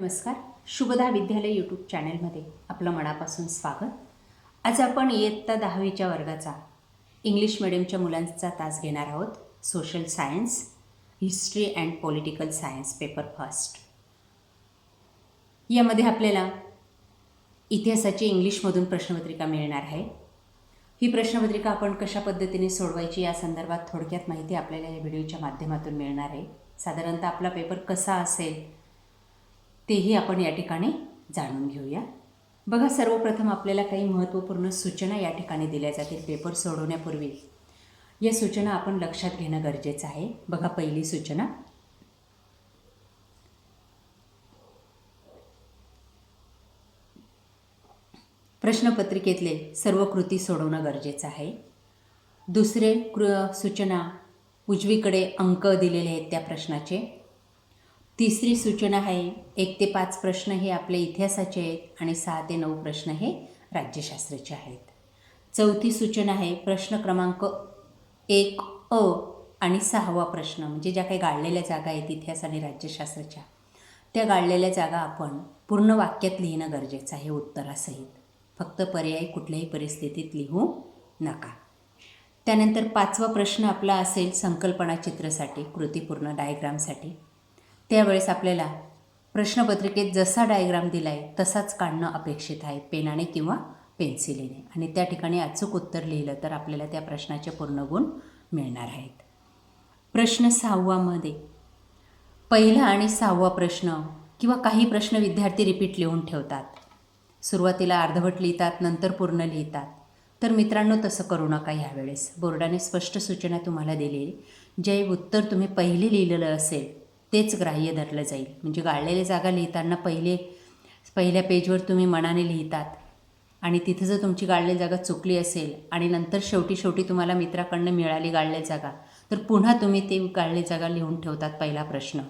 नमस्कार. शुभदा विद्यालय यूट्यूब चॅनलमध्ये आपलं मनापासून स्वागत. आज आपण इयत्ता 10वीच्या वर्गाचा इंग्लिश मिडियमच्या मुलांचा तास घेणार आहोत. Social science, history and political science paper first. यामध्ये आपल्याला इतिहासाची इंग्लिशमधून प्रश्नपत्रिका मिळणार आहे. ही प्रश्नपत्रिका आपण कशा पद्धतीने सोडवायची या संदर्भात थोडक्यात माहिती आपल्याला या व्हिडिओच्या माध्यमातून मिळणार आहे. साधारणतः आपला पेपर कसा असेल तेही आपण या ठिकाणी जाणून घेऊया. बघा, सर्वप्रथम आपल्याला काही महत्त्वपूर्ण सूचना या ठिकाणी दिल्या जातील पेपर सोडवण्यापूर्वी. या सूचना आपण लक्षात घेणं गरजेचं आहे. बघा, पहिली सूचना, प्रश्नपत्रिकेतले सर्व कृती सोडवणं गरजेचं आहे. दुसरे सूचना, उजवीकडे अंक दिलेले आहेत त्या प्रश्नाचे. तिसरी सूचना आहे 1 ते 5 प्रश्न हे आपले इतिहासाचे आहेत आणि 6 ते 9 प्रश्न हे राज्यशास्त्राचे आहेत. चौथी सूचना आहे प्रश्न क्रमांक 1 आणि 6वा प्रश्न, म्हणजे ज्या काही गाळलेल्या जागा आहेत इतिहास आणि राज्यशास्त्राच्या, त्या गाळलेल्या जागा आपण पूर्ण वाक्यात लिहिणं गरजेचं आहे उत्तरासहित. फक्त पर्याय कुठल्याही परिस्थितीत लिहू नका. त्यानंतर 5वा प्रश्न आपला असेल संकल्पना चित्रसाठी, कृतीपूर्ण डायग्रामसाठी. त्यावेळेस आपल्याला प्रश्नपत्रिकेत जसा डायग्राम दिला आहे तसाच काढणं अपेक्षित आहे, पेनाने किंवा पेन्सिलीने. आणि त्या ठिकाणी अचूक उत्तर लिहिलं तर आपल्याला त्या प्रश्नाचे पूर्ण गुण मिळणार आहेत. प्रश्न 6वामध्ये पहिला आणि 6वा प्रश्न किंवा काही प्रश्न विद्यार्थी रिपीट लिहून ठेवतात. सुरुवातीला अर्धवट लिहितात, नंतर पूर्ण लिहितात. तर मित्रांनो, तसं करू नका. ह्यावेळेस बोर्डाने स्पष्ट सूचना तुम्हाला दिलेली, जे उत्तर तुम्ही पहिले लिहिलेलं असेल तेच ग्राह्य धरलं जाईल. म्हणजे गाळलेल्या जागा लिहिताना पहिल्या पेजवर तुम्ही मनाने लिहितात आणि तिथं जर तुमची गाळलेली जागा चुकली असेल आणि नंतर शेवटी तुम्हाला मित्राकडनं मिळाली गाळलेली जागा, तर पुन्हा तुम्ही ते गाळलेली जागा लिहून ठेवतात पहिला प्रश्न.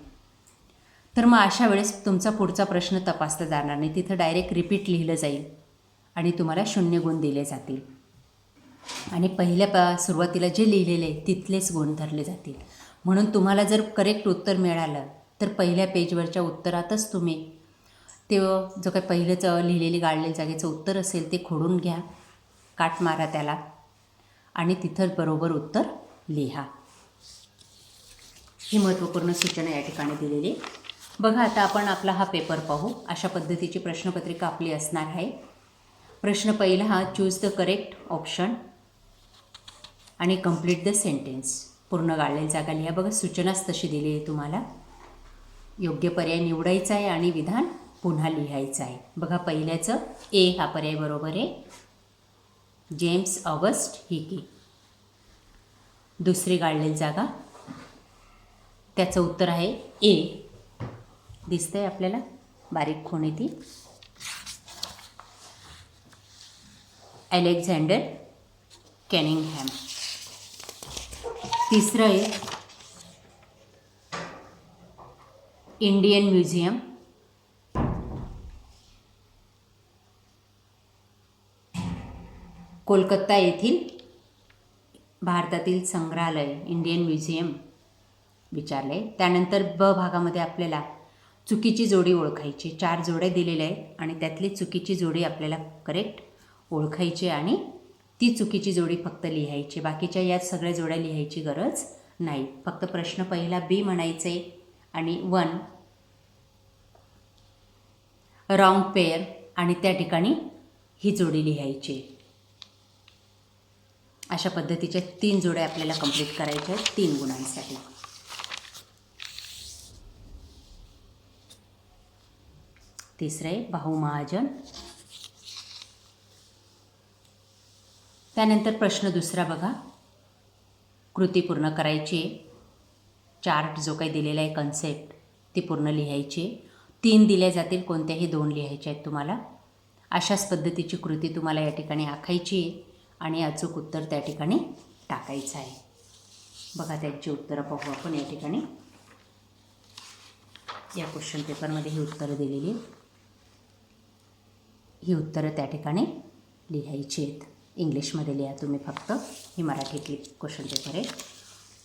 तर मग अशा वेळेस तुमचा पुढचा प्रश्न तपासला जाणार नाही. तिथं डायरेक्ट रिपीट लिहिलं जाईल आणि तुम्हाला 0 गुण दिले जातील. आणि पहिल्या सुरुवातीला जे लिहिलेले आहे तिथलेच गुण धरले जातील. म्हणून तुम्हाला जर करेक्ट उत्तर मिळालं तर पहिल्या पेजवरच्या उत्तरातच तुम्ही ते जो काही पहिलंच लिहिलेली गाळलेल्या जागेचं उत्तर असेल ते खोडून घ्या, काट मारा त्याला आणि तिथं बरोबर उत्तर लिहा. ही महत्त्वपूर्ण सूचना या ठिकाणी दिलेली. बघा, आता आपण आपला हा पेपर पाहू. अशा पद्धतीची प्रश्नपत्रिका आपली असणार आहे. प्रश्न पहिला हा, चूज द करेक्ट ऑप्शन आणि कंप्लीट द सेंटेन्स. पूर्ण गाळलेली जागा लिहा. बघा, सूचनाच तशी दिली आहे तुम्हाला. योग्य पर्याय निवडायचा आहे आणि विधान पुन्हा लिहायचं आहे. बघा, पहिल्याचं ए हा पर्याय बरोबर आहे, जेम्स ऑगस्ट हिकी. दुसरी गाळलेली जागा, त्याचं उत्तर आहे ए. दिसतंय आपल्याला बारीक खूण ती, अलेक्झांडर कनिंघहॅम. तिसरं आहे इंडियन म्युझियम. कोलकाता येथील भारतातील संग्रहालय इंडियन म्युझियम विचारले. त्यानंतर ब भागामध्ये आपल्याला चुकीची जोडी ओळखायची. 4 जोड्या दिलेल्या आहेत आणि त्यातली चुकीची जोडी आपल्याला करेक्ट ओळखायची आणि ती चुकीची जोडी फक्त लिहायची. बाकीच्या या सगळ्या जोड्या लिहायची गरज नाही. फक्त प्रश्न पहिला बी म्हणायचे आणि 1 रॉंग पेअर आणि त्या ठिकाणी ही जोडी लिहायची. अशा पद्धतीच्या 3 जोड्या आपल्याला कंप्लीट करायच्या आहेत 3 गुणांसाठी. तिसरे भाऊ महाजन. त्यानंतर प्रश्न दुसरा बघा, कृती पूर्ण करायची. चार्ट जो काही दिलेला आहे कन्सेप्ट ती पूर्ण लिहायची. 3 दिल्या जातील, कोणत्याही 2 लिहायचे आहेत तुम्हाला. अशाच पद्धतीची कृती तुम्हाला या ठिकाणी आखायची आणि अचूक उत्तर त्या ठिकाणी टाकायचं आहे. बघा, त्याची उत्तरं पाहू आपण या ठिकाणी. या क्वेश्चन पेपरमध्ये ही उत्तरं दिलेली आहेत. ही उत्तरं त्या ठिकाणी लिहायची आहेत. इंग्लिशमध्ये लिहा तुम्ही फक्त, ही मराठीतली क्वेश्चन पेपर आहे.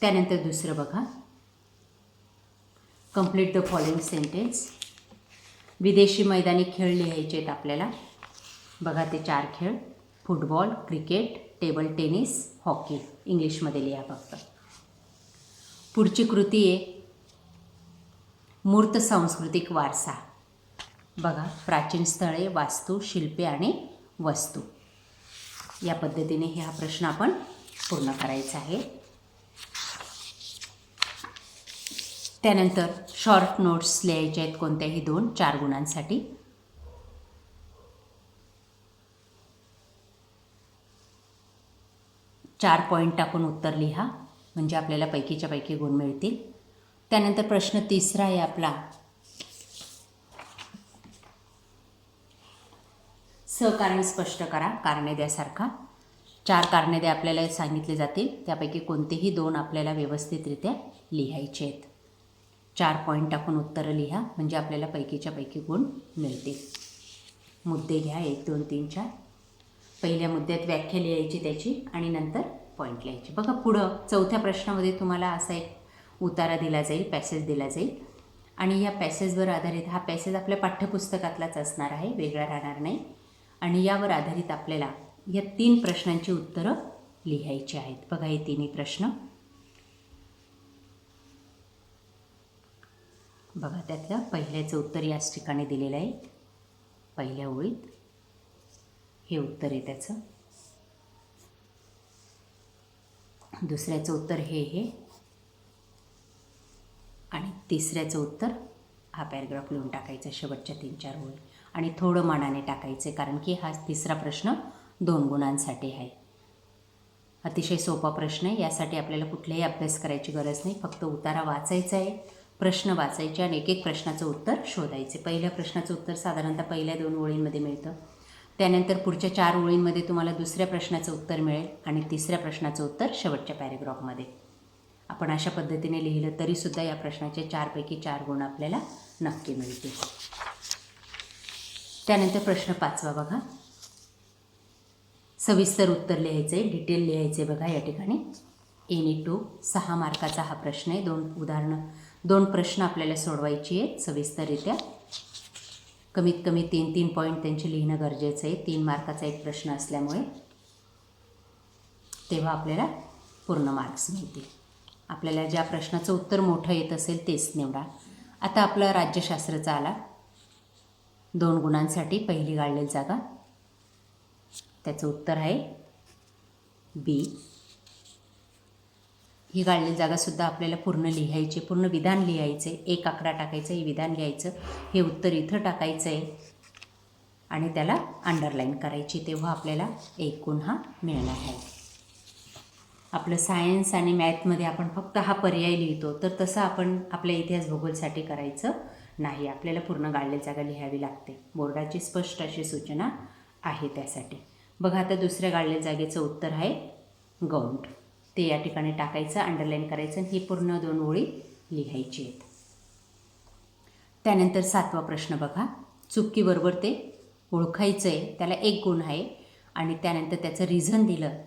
त्यानंतर दुसरं बघा, कंप्लीट द फॉलोइंग सेंटेन्स. विदेशी मैदानी खेळ लिहायचे आहेत आपल्याला. बघा ते 4 खेळ: football, cricket, table tennis, hockey. इंग्लिशमध्ये लिहा फक्त. पुढची कृती आहे मूर्त सांस्कृतिक वारसा. बघा, प्राचीन स्थळे, वास्तू, शिल्पे आणि वस्तू. या पद्धतीने हा प्रश्न आपण पूर्ण करायचा आहे. त्यानंतर शॉर्ट नोट्स लिहायचे आहेत कोणत्याही 2 4 गुणांसाठी. चार पॉईंट टाकून उत्तर लिहा म्हणजे आपल्याला पैकीच्या पैकी गुण मिळतील. त्यानंतर प्रश्न 3रा आहे आपला, सहकारण स्पष्ट करा. कारणे द्यासारखा 4 कारणे द्या आपल्याला सांगितले जातील, त्यापैकी कोणतेही 2 आपल्याला व्यवस्थितरित्या लिहायचे आहेत. 4 पॉईंट टाकून उत्तरं लिहा म्हणजे आपल्याला पैकीच्या पैकी गुण मिळतील. मुद्दे घ्या 1 2 3 4. पहिल्या मुद्द्यात व्याख्या लिहायची त्याची आणि नंतर पॉईंट लिहायचे. बघा पुढं 4थ्या प्रश्नामध्ये तुम्हाला असा एक उतारा दिला जाईल, पॅसेज दिला जाईल आणि या पॅसेजवर आधारित, हा पॅसेज आपल्या पाठ्यपुस्तकातलाच असणार आहे, वेगळा राहणार नाही. आणि यावर आधारित आपल्याला या 3 प्रश्नांची उत्तरं लिहायची आहेत. बघा हे 3ही प्रश्न. बघा त्यातलं पहिल्याचं उत्तर याच ठिकाणी दिलेलं आहे, पहिल्या ओळीत हे उत्तर आहे त्याचं. दुसऱ्याचं उत्तर हे आणि तिसऱ्याचं उत्तर हा पॅरेग्राफ लिहून टाकायचा शेवटच्या 3-4 ओळी आणि थोडं मानाने टाकायचे, कारण की हा 3रा प्रश्न 2 गुणांसाठी आहे. अतिशय सोपा प्रश्न आहे. यासाठी आपल्याला कुठलाही अभ्यास करायची गरज नाही, फक्त उतारा वाचायचा आहे, प्रश्न वाचायचे आणि एक प्रश्नाचं उत्तर शोधायचे. पहिल्या प्रश्नाचं उत्तर साधारणतः पहिल्या 2 ओळींमध्ये मिळतं. त्यानंतर पुढच्या 4 ओळींमध्ये तुम्हाला दुसऱ्या प्रश्नाचं उत्तर मिळेल आणि तिसऱ्या प्रश्नाचं उत्तर शेवटच्या पॅरेग्राफमध्ये. आपण अशा पद्धतीने लिहिलं तरीसुद्धा या प्रश्नाचे 4 पैकी 4 गुण आपल्याला नक्की मिळतील. त्यानंतर प्रश्न 5वा बघा, सविस्तर उत्तर लिहायचं आहे, डिटेल लिहायचे. बघा या ठिकाणी A-2 6 मार्काचा हा प्रश्न आहे. 2 प्रश्न आपल्याला सोडवायची आहेत सविस्तररित्या. कमीत कमी 3-3 पॉईंट त्यांचे लिहिणं गरजेचं आहे. 3 मार्काचा एक प्रश्न असल्यामुळे तेव्हा आपल्याला पूर्ण मार्क्स मिळतील. आपल्याला ज्या प्रश्नाचं उत्तर मोठं येत असेल तेच निवडा. आता आपला राज्यशास्त्राचा आला 2 गुणांसाठी. पहिली गाळलेली जागा, त्याचं उत्तर आहे B. ही गाळलेली जागासुद्धा आपल्याला पूर्ण लिहायची, पूर्ण विधान लिहायचे. 1 आकडा टाकायचं, हे विधान लिहायचं, हे उत्तर इथं टाकायचं आहे आणि त्याला अंडरलाईन करायची, तेव्हा आपल्याला 1 गुण हा मिळणार आहे. आपलं सायन्स आणि मॅथमध्ये आपण फक्त हा पर्याय लिहितो, तर तसं आपण आपल्या इतिहास भूगोलसाठी करायचं नाही. आपल्याला पूर्ण गाळलेली जागा लिहावी लागते. बोर्डाची स्पष्ट अशी सूचना आहे त्यासाठी. बघा आता दुसऱ्या गाळलेल्या जागेचं उत्तर आहे गौंड. ते या ठिकाणी टाकायचं, अंडरलाईन करायचं आणि ही पूर्ण 2 ओळी लिहायची आहेत. त्यानंतर 7वा प्रश्न बघा, चुकीबरोबर ते ओळखायचं आहे, त्याला 1 गुण आहे आणि त्यानंतर त्याचं रिझन दिलं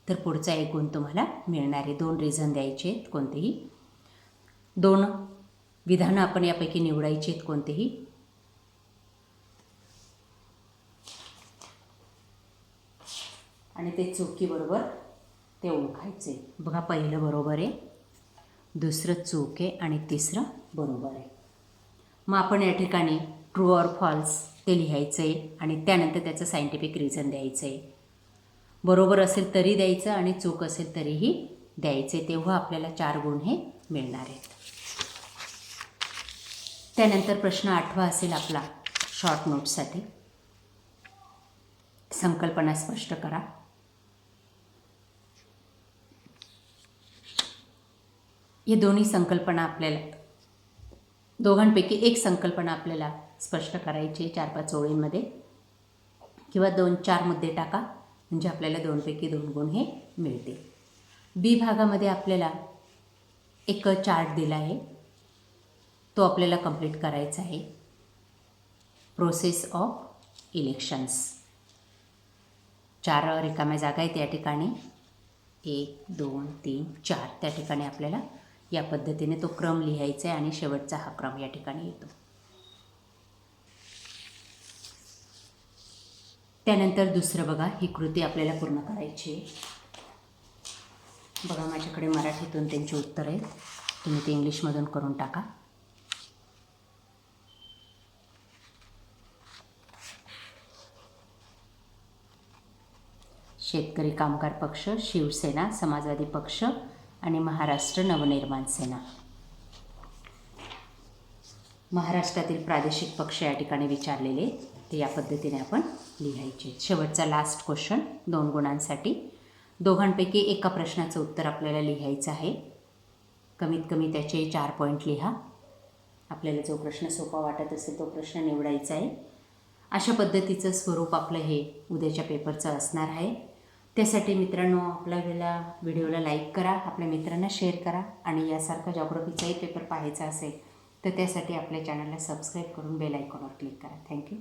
तर पुढचा 1 गुण तुम्हाला मिळणार आहे. 2 रिझन द्यायचे आहेत कोणतेही. 2 विधानं आपण यापैकी निवडायची आहेत कोणतेही. आणि ते चुकीबरोबर ते ओळखायचे. बघा पहिलं बरोबर आहे, दुसरं चूक आहे आणि तिसरं बरोबर आहे. मग आपण या ठिकाणी ट्रू ऑर फॉल्स ते लिहायचं आहे आणि त्यानंतर त्याचं सायंटिफिक रिझन द्यायचं आहे. बरोबर असेल तरी द्यायचं आणि चूक असेल तरीही द्यायचे, तेव्हा आपल्याला 4 गुण हे मिळणार आहेत. त्यानंतर प्रश्न 8वा असेल आपला शॉर्ट नोट्ससाठी, संकल्पना स्पष्ट करा. हे दोन्ही संकल्पना आपल्याला, दोघांपैकी एक संकल्पना आपल्याला स्पष्ट करायची 4-5 ओळींमध्ये किंवा 2-4 मुद्दे टाका म्हणजे आपल्याला 2 पैकी 2 गुण हे मिळतील. बी भागामध्ये आपल्याला एक चार्ट दिला आहे, तो आपल्याला कंप्लीट करायचा आहे. Process of elections. 4 रिकाम्या जागा आहेत या ठिकाणी, 1 2 3 4. त्या ठिकाणी आपल्याला या पद्धतीने तो क्रम लिहायचा आहे आणि शेवटचा हा क्रम या ठिकाणी येतो. त्यानंतर दुसरं बघा, ही कृती आपल्याला पूर्ण करायची आहे. बघा माझ्याकडे मराठीतून त्यांची उत्तर आहेत, तुम्ही ते इंग्लिशमधून करून टाका. शेतकरी कामगार पक्ष, शिवसेना, समाजवादी पक्ष आणि महाराष्ट्र नवनिर्माण सेना. महाराष्ट्रातील प्रादेशिक पक्ष या ठिकाणी विचारलेले, ते या पद्धतीने आपण लिहायचे. शेवटचा लास्ट क्वेश्चन 2 गुणांसाठी. दोघांपैकी एका प्रश्नाचं उत्तर आपल्याला लिहायचं आहे. कमीत कमी त्याचे 4 पॉईंट लिहा. आपल्याला जो प्रश्न सोपा वाटत असेल तो प्रश्न निवडायचा आहे. अशा पद्धतीचं स्वरूप आपलं हे उद्याच्या पेपरचं असणार आहे. त्यासाठी मित्रांनो, आपल्या व्हिडिओला लाईक करा, आपल्या मित्रांना शेअर करा आणि यासारखा जॉग्राफीचाही पेपर पाहायचा असेल तर त्यासाठी आपल्या चॅनलला सबस्क्राईब करून बेल आयकॉनवर क्लिक करा. थँक्यू.